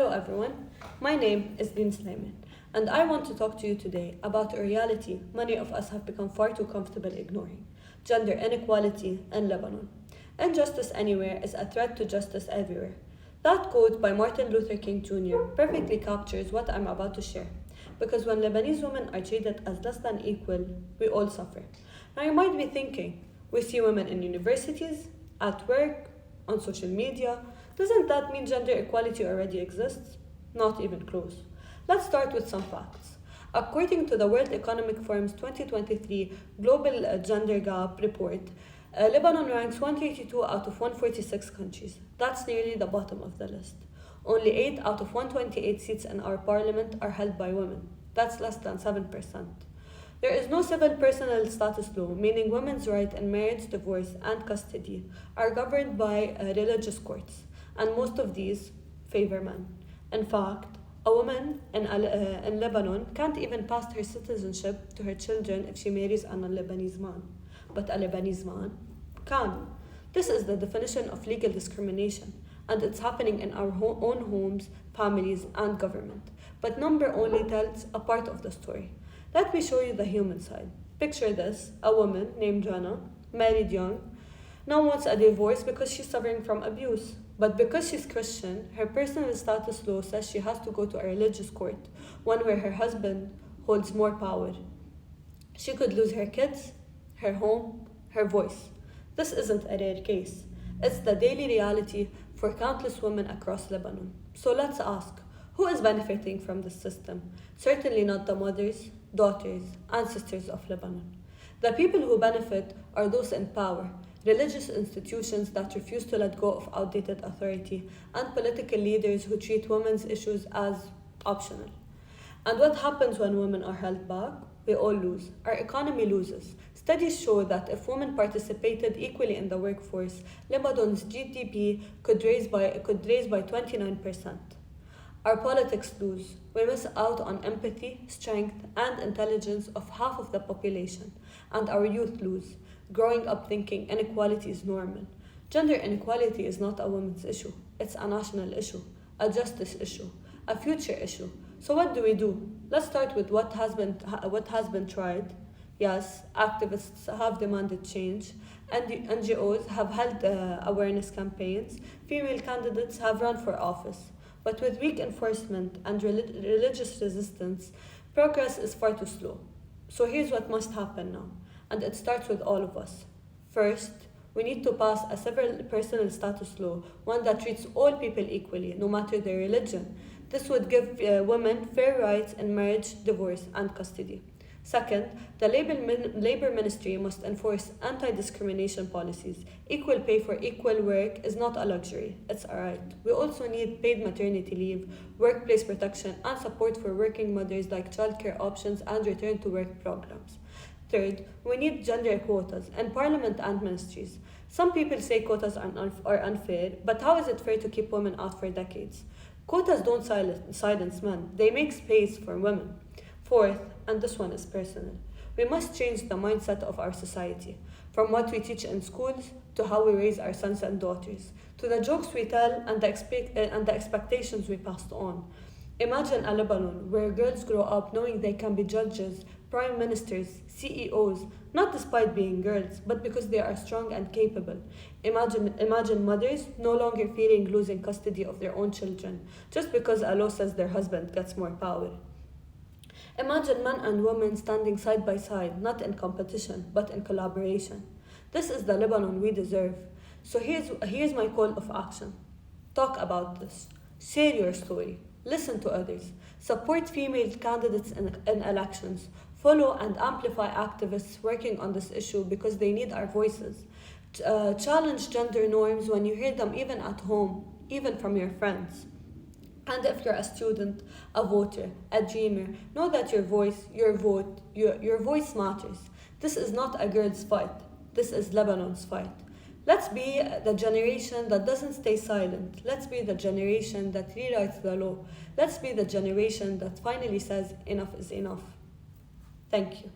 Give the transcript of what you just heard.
Hello everyone, my name is Leen Sleiman, and I want to talk to you today about a reality many of us have become far too comfortable ignoring: gender inequality in Lebanon. Injustice anywhere is a threat to justice everywhere. That quote by Martin Luther King Jr. perfectly captures what I'm about to share, because when Lebanese women are treated as less than equal, we all suffer. Now you might be thinking, we see women in universities, at work, on social media. Doesn't that mean gender equality already exists? Not even close. Let's start with some facts. According to the World Economic Forum's 2023 Global Gender Gap Report, Lebanon ranks 132 out of 146 countries. That's nearly the bottom of the list. Only 8 out of 128 seats in our parliament are held by women. That's less than 7%. There is no civil personal status law, meaning women's rights in marriage, divorce, and custody are governed by religious courts, and most of these favor men. In fact, a woman in Lebanon can't even pass her citizenship to her children if she marries a non-Lebanese man. But a Lebanese man can. This is the definition of legal discrimination, and it's happening in our own homes, families, and government. But number only tells a part of the story. Let me show you the human side. Picture this: a woman named Jana, married young, now wants a divorce because she's suffering from abuse. But because she's Christian, her personal status law says she has to go to a religious court, one where her husband holds more power. She could lose her kids, her home, her voice. This isn't a rare case. It's the daily reality for countless women across Lebanon. So let's ask, who is benefiting from this system? Certainly not the mothers, daughters, and sisters of Lebanon. The people who benefit are those in power, religious institutions that refuse to let go of outdated authority, and political leaders who treat women's issues as optional. And what happens when women are held back? We all lose. Our economy loses. Studies show that if women participated equally in the workforce, Lebanon's GDP could raise by 29%. Our politics lose. We miss out on empathy, strength, and intelligence of half of the population. And our youth lose, growing up thinking inequality is normal. Gender inequality is not a women's issue. It's a national issue, a justice issue, a future issue. So what do we do? Let's start with what has been tried. Yes, activists have demanded change, and the NGOs have held awareness campaigns. Female candidates have run for office. But with weak enforcement and religious resistance, progress is far too slow. So here's what must happen now, and it starts with all of us. First, we need to pass a civil personal status law, one that treats all people equally, no matter their religion. This would give women fair rights in marriage, divorce, and custody. Second, the Labor Ministry must enforce anti-discrimination policies. Equal pay for equal work is not a luxury, it's a right. We also need paid maternity leave, workplace protection, and support for working mothers like childcare options and return to work programs. Third, we need gender quotas in parliament and ministries. Some people say quotas are unfair, but how is it fair to keep women out for decades? Quotas don't silence men, they make space for women. Fourth, and this one is personal, we must change the mindset of our society, from what we teach in schools to how we raise our sons and daughters, to the jokes we tell and the expectations we passed on. Imagine a Lebanon where girls grow up knowing they can be judges, prime ministers, CEOs, not despite being girls, but because they are strong and capable. Imagine mothers no longer fearing losing custody of their own children, just because a law says their husband gets more power. Imagine men and women standing side by side, not in competition, but in collaboration. This is the Lebanon we deserve. So here's my call of action. Talk about this. Share your story. Listen to others. Support female candidates in elections. Follow and amplify activists working on this issue because they need our voices. Challenge gender norms when you hear them even at home, even from your friends. And if you're a student, a voter, a dreamer, know that your voice, your vote, your voice matters. This is not a girl's fight. This is Lebanon's fight. Let's be the generation that doesn't stay silent. Let's be the generation that rewrites the law. Let's be the generation that finally says enough is enough. Thank you.